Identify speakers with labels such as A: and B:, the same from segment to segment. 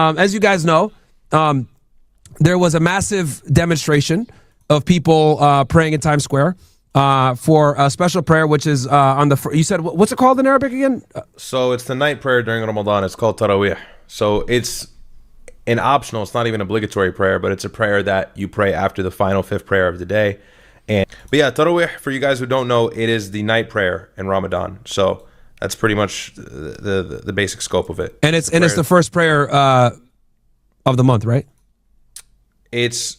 A: As you guys know, there was a massive demonstration of people praying in Times Square for a special prayer, which is on the. You said what's it called in Arabic again?
B: So it's the night prayer during Ramadan. It's called Tarawih. So it's an optional. It's not even obligatory prayer, but it's a prayer that you pray after the final fifth prayer of the day. But yeah, Tarawih, for you guys who don't know, it is the night prayer in Ramadan. So that's pretty much the basic scope of it. And it's
A: the first prayer of the month, right?
B: It's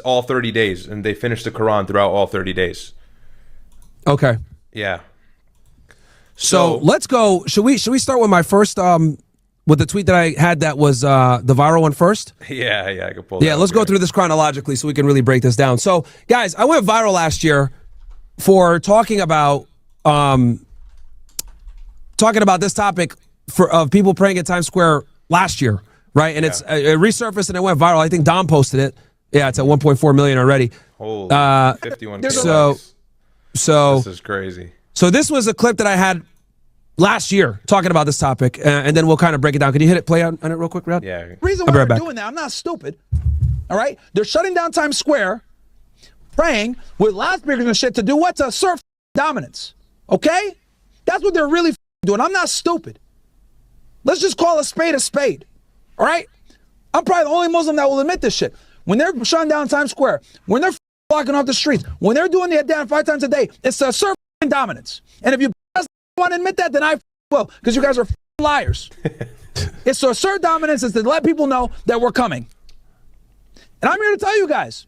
B: all 30 days, and they finish the Quran throughout all 30 days.
A: Okay.
B: Yeah.
A: So let's go. Should we start with my first with the tweet that I had that was the viral one first?
B: Yeah, I can pull that.
A: Yeah, let's go through this chronologically so we can really break this down. So, guys, I went viral last year for talking about this topic of people praying at Times Square last year, right? And it resurfaced and it went viral. I think Dom posted it. Yeah, it's at 1.4 million already.
B: Holy 51.
A: So
B: this is crazy.
A: So this was a clip that I had last year talking about this topic, and then we'll kind of break it down. Can you hit it, play on it real quick, Ryad?
B: Yeah.
C: Reason why they're doing that, I'm not stupid. All right? They're shutting down Times Square, praying with loudspeakers and shit to do what? To assert dominance. Okay? That's what they're really doing. I'm not stupid. Let's just call a spade a spade. All right? I'm probably the only Muslim that will admit this shit. When they're shutting down Times Square, when they're blocking off the streets, when they're doing the adhan 5 times a day, it's to assert dominance. And if you want to admit that, then I will, because you guys are liars. It's to assert dominance, is to let people know that we're coming. And I'm here to tell you guys,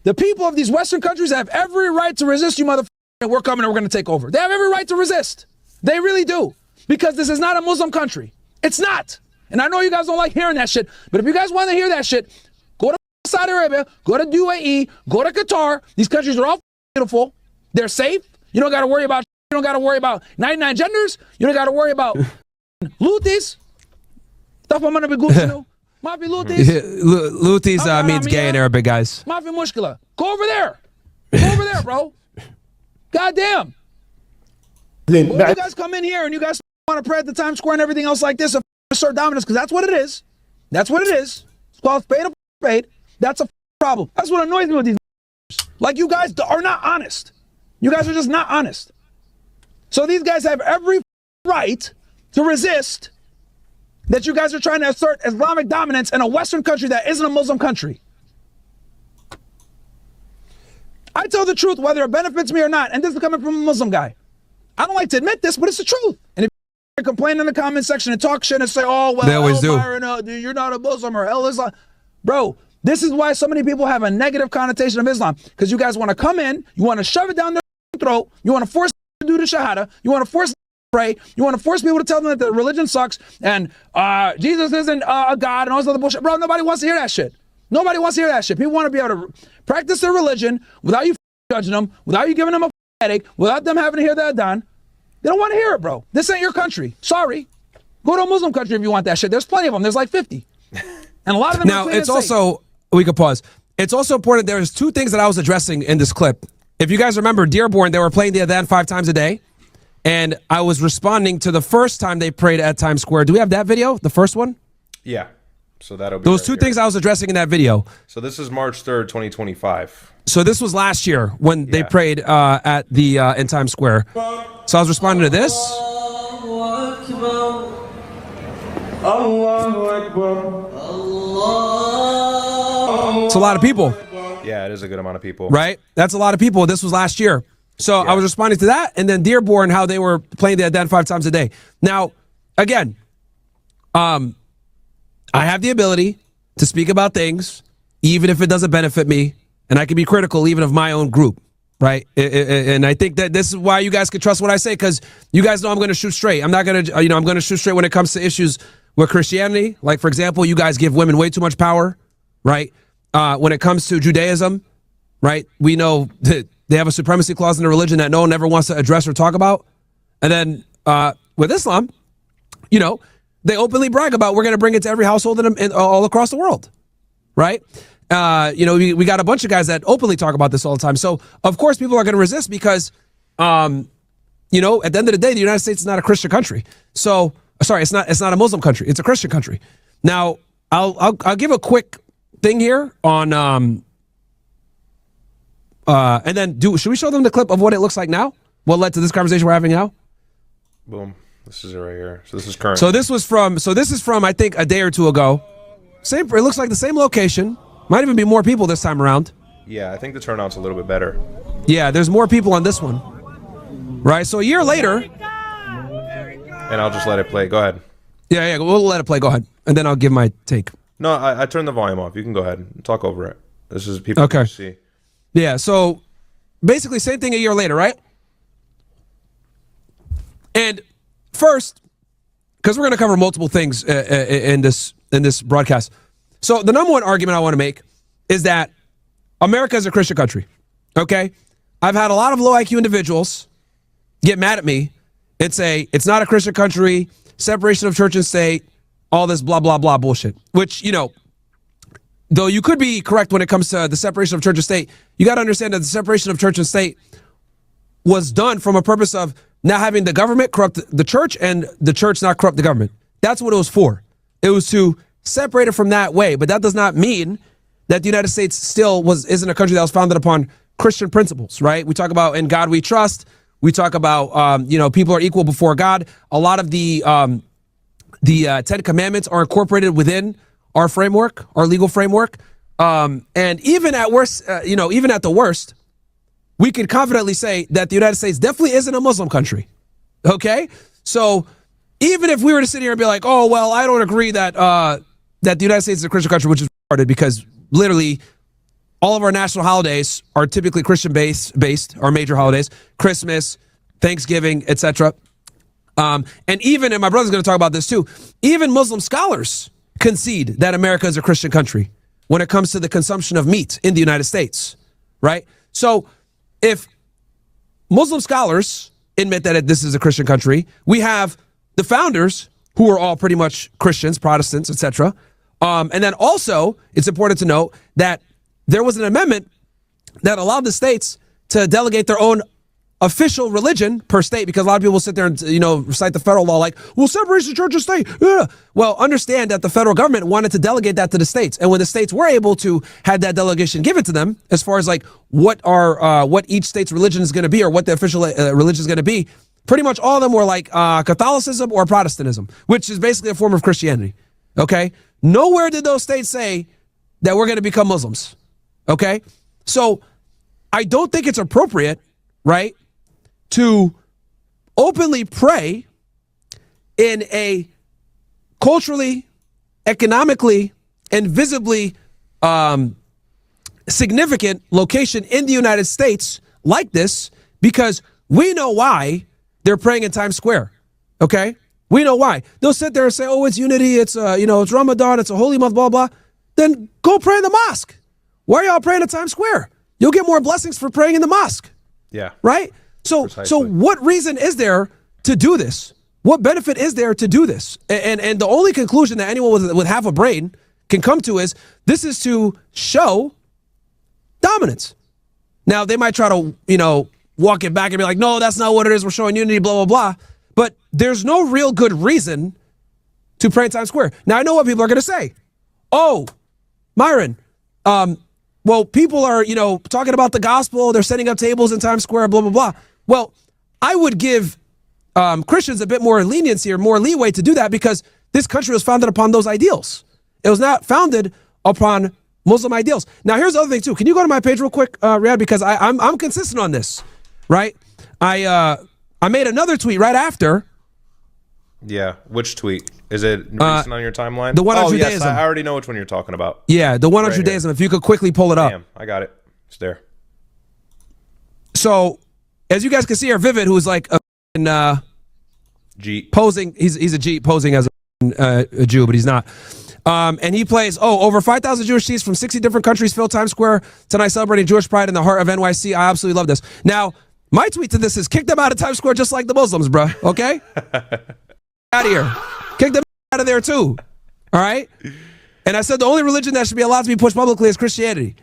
C: the people of these Western countries have every right to resist you motherfuckers, and we're coming and we're going to take over. They have every right to resist. They really do. Because this is not a Muslim country. It's not. And I know you guys don't like hearing that shit, but if you guys want to hear that shit, go to Saudi Arabia, go to UAE, go to Qatar. These countries are all beautiful. They're safe. You don't got to worry about. You don't got to worry about 99 genders. You don't got to worry about lutis. Stuff I'm gonna be good to know. Mafi lutis.
A: Lutis means gay in Arabic, guys.
C: Mafi mushkila. Go over there. Go over there, bro. Goddamn. When you guys come in here and you guys want to pray at the Times Square and everything else like this, assert dominance, because that's what it is. That's what it is. It's called spade a spade. That's a problem. That's what annoys me with these. Like, you guys are not honest. You guys are just not honest. So these guys have every right to resist that you guys are trying to assert Islamic dominance in a Western country that isn't a Muslim country. I tell the truth whether it benefits me or not, and this is coming from a Muslim guy. I don't like to admit this, but it's the truth. And if you complain in the comment section and talk shit and say, oh, well,
A: they always do.
C: Myron, you're not a Muslim or hell Islam. Bro, this is why so many people have a negative connotation of Islam, because you guys want to come in, you want to shove it down their throat, you want to force them to do the shahada, you want to force them to pray, you want to force people to tell them that the religion sucks and Jesus isn't a God and all this other bullshit. Bro, nobody wants to hear that shit. Nobody wants to hear that shit. People want to be able to practice their religion without you judging them, without you giving them a headache, without them having to hear that done. They don't want to hear it, bro. This ain't your country. Sorry. Go to a Muslim country if you want that shit. There's plenty of them. There's like 50. And a lot of them
A: now, it's also, we could pause. It's also important, there's two things that I was addressing in this clip. If you guys remember, Dearborn, they were playing the adhan 5 times a day. And I was responding to the first time they prayed at Times Square. Do we have that video? The first one?
B: Yeah. So that'll be
A: those two things I was addressing in that video.
B: So this is March 3rd, 2025.
A: So this was last year when they prayed at the in Times Square. So I was responding to this. It's a lot of people.
B: Yeah, it is a good amount of people.
A: Right? That's a lot of people. This was last year. So I was responding to that, and then Dearborn, how they were playing the adhan 5 times a day. Now, again, I have the ability to speak about things, even if it doesn't benefit me, and I can be critical even of my own group, right? And I think that this is why you guys can trust what I say, because you guys know I'm going to shoot straight. I'm not going to, I'm going to shoot straight when it comes to issues with Christianity. Like, for example, you guys give women way too much power, right? When it comes to Judaism, right? We know that they have a supremacy clause in the religion that no one ever wants to address or talk about. And then with Islam, they openly brag about we're going to bring it to every household in all across the world, right? We got a bunch of guys that openly talk about this all the time. So, of course, people are going to resist because, at the end of the day, the United States is not a Christian country. So, sorry, it's not a Muslim country. It's a Christian country. Now, I'll give a quick thing here on and then should we show them the clip of what it looks like now? What led to this conversation we're having now?
B: Boom. This is it right here. So this is current.
A: So this is from I think a day or two ago. Same. It looks like the same location. Might even be more people this time around.
B: Yeah, I think the turnout's a little bit better.
A: Yeah, there's more people on this one. Right. So a year later.
B: And I'll just let it play. Go ahead.
A: Yeah, we'll let it play. Go ahead, and then I'll give my take.
B: No, I turned the volume off. You can go ahead and talk over it. This is people
A: okay.
B: See.
A: Yeah. So basically, same thing a year later, right? And first, because we're going to cover multiple things in this broadcast. So the number one argument I want to make is that America is a Christian country. Okay, I've had a lot of low IQ individuals get mad at me and say it's not a Christian country, separation of church and state, all this blah blah blah bullshit. Which, you know, though you could be correct when it comes to the separation of church and state, you got to understand that the separation of church and state was done from a purpose of not having the government corrupt the church and the church not corrupt the government. That's what it was for. It was to separate it from that way. But that does not mean that the United States still isn't a country that was founded upon Christian principles, right? We talk about in God we trust. We talk about, people are equal before God. A lot of the Ten Commandments are incorporated within our framework, our legal framework. And even at worst, even at the worst, we could confidently say that the United States definitely isn't a Muslim country. Okay? So even if we were to sit here and be like, oh, well, I don't agree that the United States is a Christian country, which is retarded because literally all of our national holidays are typically Christian based, our major holidays, Christmas, Thanksgiving, etc. And my brother's going to talk about this too, even Muslim scholars concede that America is a Christian country when it comes to the consumption of meat in the United States, right? So if Muslim scholars admit that this is a Christian country, we have the founders who are all pretty much Christians, Protestants, etc. And then also it's important to note that there was an amendment that allowed the states to delegate their own official religion per state, because a lot of people will sit there and, recite the federal law like, well, separation of church and state. Yeah. Well, understand that the federal government wanted to delegate that to the states. And when the states were able to have that delegation given to them, as far as like what each state's religion is going to be or what the official religion is going to be, pretty much all of them were like Catholicism or Protestantism, which is basically a form of Christianity. Okay. Nowhere did those states say that we're going to become Muslims. Okay. So I don't think it's appropriate, right, to openly pray in a culturally, economically, and visibly significant location in the United States like this, because we know why they're praying in Times Square. Okay? We know why. They'll sit there and say, oh, it's unity, it's it's Ramadan, it's a holy month, blah, blah. Then go pray in the mosque. Why are y'all praying in Times Square? You'll get more blessings for praying in the mosque. Yeah. Right? So what reason is there to do this? What benefit is there to do this? And the only conclusion that anyone with half a brain can come to is this is to show dominance. Now, they might try to, walk it back and be like, no, that's not what it is. We're showing unity, blah, blah, blah. But there's no real good reason to pray in Times Square. Now, I know what people are going to say. Oh, Myron, well, people are, talking about the gospel. They're setting up tables in Times Square, blah, blah, blah. Well, I would give Christians a bit more leniency or more leeway to do that, because this country was founded upon those ideals. It was not founded upon Muslim ideals. Now, here's the other thing, too. Can you go to my page real quick, Ryad? Because I'm consistent on this, right? I made another tweet right after.
B: Yeah. Which tweet? Is it recent on your timeline?
A: The one on Judaism.
B: Yes, I already know which one you're talking about.
A: Yeah, the one on Judaism. If you could quickly pull it up.
B: Damn, I got it. It's there.
A: So, as you guys can see here, Vivid, who's like a
B: Jeep
A: posing. He's a Jeep posing as a Jew, but he's not. And he plays, over 5,000 Jewish chiefs from 60 different countries fill Times Square tonight celebrating Jewish pride in the heart of NYC. I absolutely love this. Now, my tweet to this is kick them out of Times Square just like the Muslims, bro. Okay? Out of here. Kick them out of there too. All right? And I said the only religion that should be allowed to be pushed publicly is Christianity.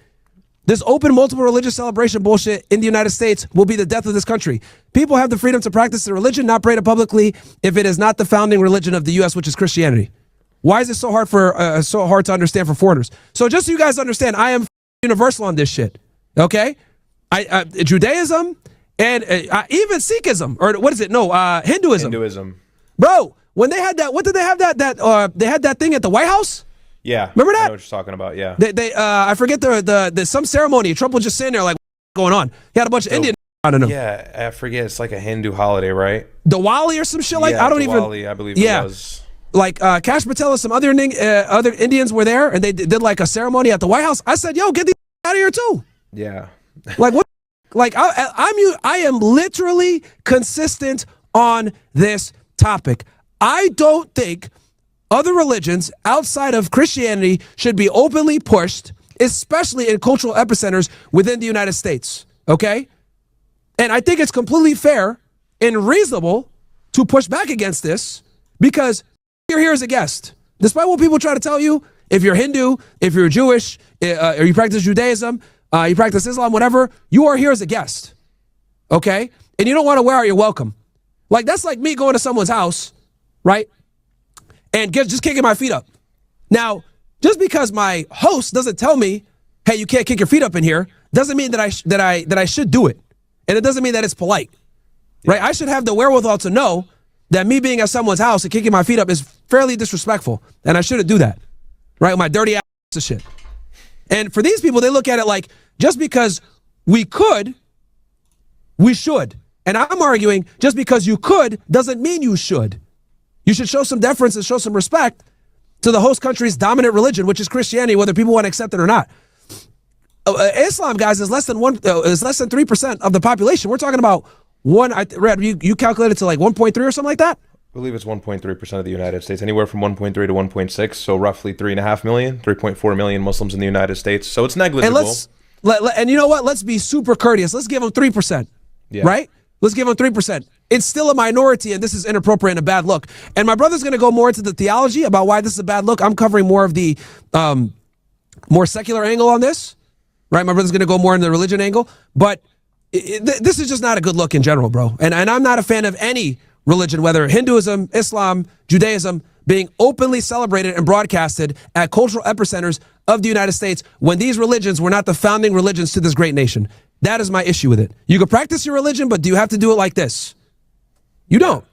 A: This open multiple religious celebration bullshit in the United States will be the death of this country. People have the freedom to practice their religion, not pray it publicly if it is not the founding religion of the U.S., which is Christianity. Why is it so hard to understand for foreigners? So just so you guys understand, I am universal on this shit. Okay, Judaism and even Sikhism, or what is it? No, Hinduism. Bro, when they had that, what did they have they had that thing at the White House?
B: Yeah,
A: remember that?
B: I know what you're talking about. Yeah,
A: I forget the some ceremony. Trump was just sitting there like, what's going on? He had a bunch of Indian on him.
B: Yeah, I forget. It's like a Hindu holiday, right?
A: Diwali or some shit like I don't
B: Diwali,
A: even.
B: I believe it was.
A: Like Kash Patel and some other Indians were there, and they did like a ceremony at the White House. I said, "Yo, get these out of here too."
B: Yeah.
A: Like what? Like I am literally consistent on this topic. I don't think other religions outside of Christianity should be openly pushed, especially in cultural epicenters within the United States. Okay, and I think it's completely fair and reasonable to push back against this because you're here as a guest. Despite what people try to tell you, if you're Hindu, if you're Jewish, or you practice Judaism, you practice Islam, whatever, you are here as a guest. Okay? And you don't want to wear out your welcome. Like, that's like me going to someone's house, right? And just kicking my feet up. Now, just because my host doesn't tell me, hey, you can't kick your feet up in here, doesn't mean that I should do it. And it doesn't mean that it's polite. Right? I should have the wherewithal to know that me being at someone's house and kicking my feet up is fairly disrespectful, and I shouldn't do that, right? With my dirty ass of shit. And for these people, they look at it like just because we could, we should. And I'm arguing just because you could doesn't mean you should. You should show some deference and show some respect to the host country's dominant religion, which is Christianity, whether people want to accept it or not. Islam, guys, is less than 3% of the population. We're talking about Rad, you calculated to like 1.3 or something like that?
B: I believe it's 1.3% of the United States, anywhere from 1.3 to 1.6, so roughly 3.5 million, 3.4 million Muslims in the United States. So it's negligible.
A: And you know what? Let's be super courteous. Let's give them 3%, right? Let's give them 3%. It's still a minority, and this is inappropriate and a bad look. And my brother's going to go more into the theology about why this is a bad look. I'm covering more of the more secular angle on this, right? My brother's going to go more in the religion angle, but this is just not a good look in general, bro. And I'm not a fan of any religion, whether Hinduism, Islam, Judaism, being openly celebrated and broadcasted at cultural epicenters of the United States when these religions were not the founding religions to this great nation. That is my issue with it. You can practice your religion, but do you have to do it like this? You don't.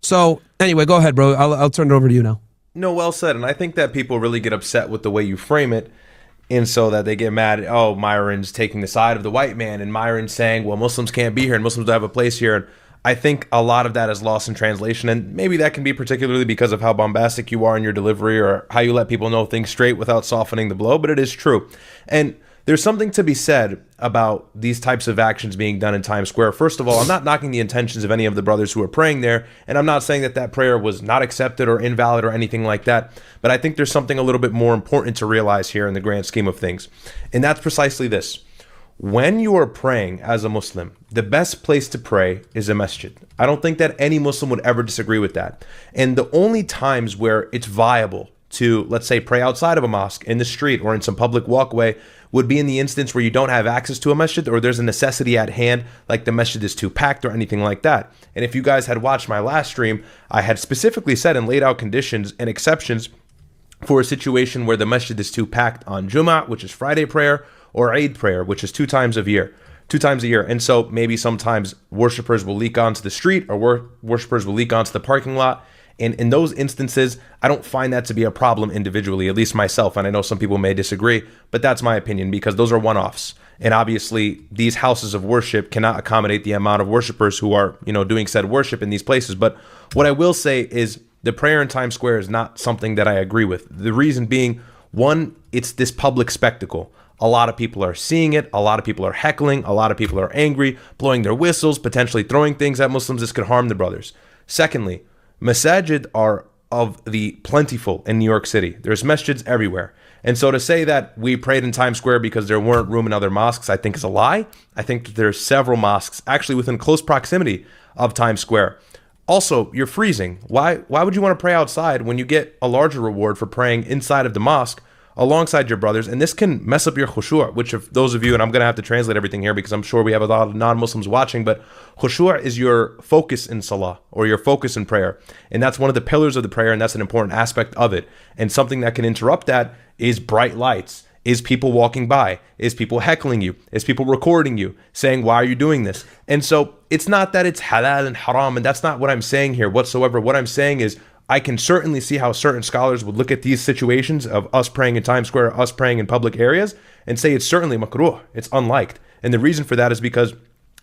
A: So anyway, go ahead, bro. I'll turn it over to you now.
B: No, well said. And I think that people really get upset with the way you frame it. And so that they get mad, oh, Myron's taking the side of the white man, and Myron's saying, well, Muslims can't be here and Muslims don't have a place here. And I think a lot of that is lost in translation, and maybe that can be particularly because of how bombastic you are in your delivery or how you let people know things straight without softening the blow, but it is true. And there's something to be said about these types of actions being done in Times Square. First of all, I'm not knocking the intentions of any of the brothers who are praying there, and I'm not saying that that prayer was not accepted or invalid or anything like that, but I think there's something a little bit more important to realize here in the grand scheme of things, and that's precisely this. When you are praying as a Muslim, the best place to pray is a masjid. I don't think that any Muslim would ever disagree with that. And the only times where it's viable to, let's say, pray outside of a mosque, in the street, or in some public walkway, would be in the instance where you don't have access to a masjid, or there's a necessity at hand, like the masjid is too packed or anything like that. And if you guys had watched my last stream, I had specifically said and laid out conditions and exceptions for a situation where the masjid is too packed on Jummah, which is Friday prayer, or Eid prayer, which is two times a year. And so maybe sometimes worshipers will leak onto the street, or worshipers will leak onto the parking lot. And in those instances, I don't find that to be a problem individually, at least myself. And I know some people may disagree, but that's my opinion, because those are one-offs. And obviously, these houses of worship cannot accommodate the amount of worshipers who are, doing said worship in these places. But what I will say is the prayer in Times Square is not something that I agree with. The reason being, one, it's this public spectacle. A lot of people are seeing it. A lot of people are heckling. A lot of people are angry, blowing their whistles, potentially throwing things at Muslims. This could harm the brothers. Secondly, masajid are of the plentiful in New York City. There's masjids everywhere. And so to say that we prayed in Times Square because there weren't room in other mosques, I think is a lie. I think that there's several mosques actually within close proximity of Times Square. Also, you're freezing. Why would you want to pray outside when you get a larger reward for praying inside of the mosque alongside your brothers, and this can mess up your khushu', which if those of you, and I'm going to have to translate everything here because I'm sure we have a lot of non-Muslims watching, but khushu' is your focus in salah or your focus in prayer. And that's one of the pillars of the prayer, and that's an important aspect of it. And something that can interrupt that is bright lights, is people walking by, is people heckling you, is people recording you, saying, why are you doing this? And so it's not that it's halal and haram, and that's not what I'm saying here whatsoever. What I'm saying is I can certainly see how certain scholars would look at these situations of us praying in Times Square, us praying in public areas, and say it's certainly makruh, it's unliked. And the reason for that is because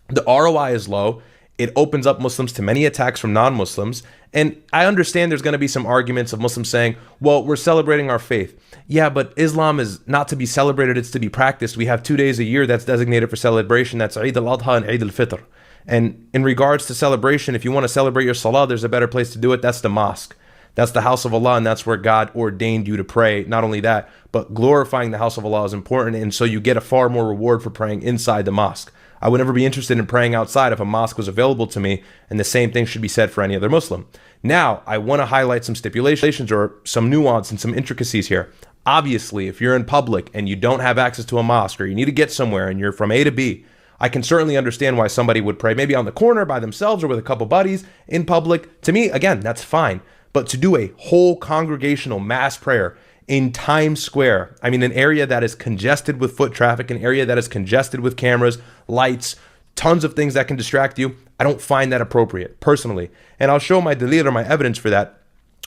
B: the ROI is low. It opens up Muslims to many attacks from non-Muslims. And I understand there's going to be some arguments of Muslims saying, well, we're celebrating our faith. Yeah, but Islam is not to be celebrated, it's to be practiced. We have 2 days a year that's designated for celebration. That's Eid al-Adha and Eid al-Fitr. And in regards to celebration, if you want to celebrate your salah, there's a better place to do it. That's the mosque. That's the house of Allah, and that's where God ordained you to pray. Not only that, but glorifying the house of Allah is important, and so you get a far more reward for praying inside the mosque. I would never be interested in praying outside if a mosque was available to me, and the same thing should be said for any other Muslim. Now, I want to highlight some stipulations or some nuance and some intricacies here. Obviously, if you're in public and you don't have access to a mosque, or you need to get somewhere and you're from A to B, I can certainly understand why somebody would pray maybe on the corner by themselves or with a couple buddies in public. To me, again, that's fine. But to do a whole congregational mass prayer in Times Square, I mean, an area that is congested with foot traffic, an area that is congested with cameras, lights, tons of things that can distract you, I don't find that appropriate, personally. And I'll show my dalil or my evidence for that.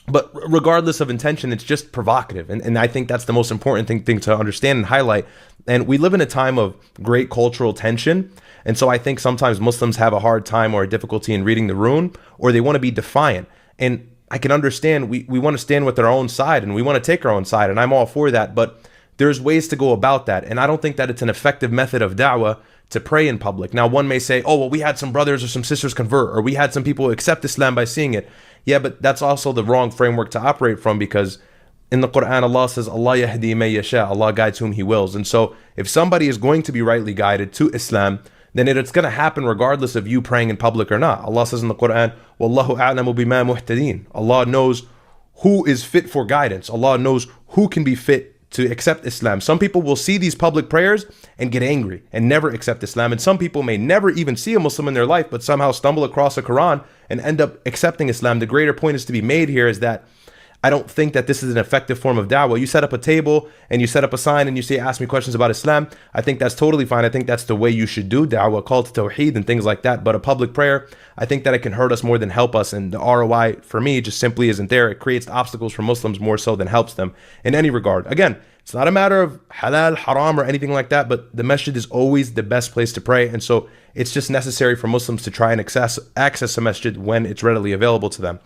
B: But regardless of intention, it's just provocative. And I think that's the most important thing to understand and highlight. And we live in a time of great cultural tension. And so I think sometimes Muslims have a hard time or a difficulty in reading the room, or they want to be defiant. And I can understand we want to stand with our own side and we want to take our own side. And I'm all for that. But there's ways to go about that. And I don't think that it's an effective method of da'wah to pray in public. Now, one may say, oh, well, we had some brothers or some sisters convert, or we had some people accept Islam by seeing it. Yeah, but that's also the wrong framework to operate from, because in the Quran, Allah says, Allah yahdi man yasha, Allah guides whom He wills. And so if somebody is going to be rightly guided to Islam, then it's going to happen regardless of you praying in public or not. Allah says in the Quran, Wallahu a'lamu bima muhtadeen. Allah knows who is fit for guidance. Allah knows who can be fit to accept Islam. Some people will see these public prayers and get angry and never accept Islam. And some people may never even see a Muslim in their life, but somehow stumble across the Quran and end up accepting Islam. The greater point is to be made here is that I don't think that this is an effective form of da'wah. You set up a table and you set up a sign and you say, ask me questions about Islam. I think that's totally fine. I think that's the way you should do da'wah, call to tawheed and things like that. But a public prayer, I think that it can hurt us more than help us. And the ROI for me just simply isn't there. It creates obstacles for Muslims more so than helps them in any regard. Again, it's not a matter of halal, haram, or anything like that, but the masjid is always the best place to pray. And so it's just necessary for Muslims to try and access a masjid when it's readily available to them.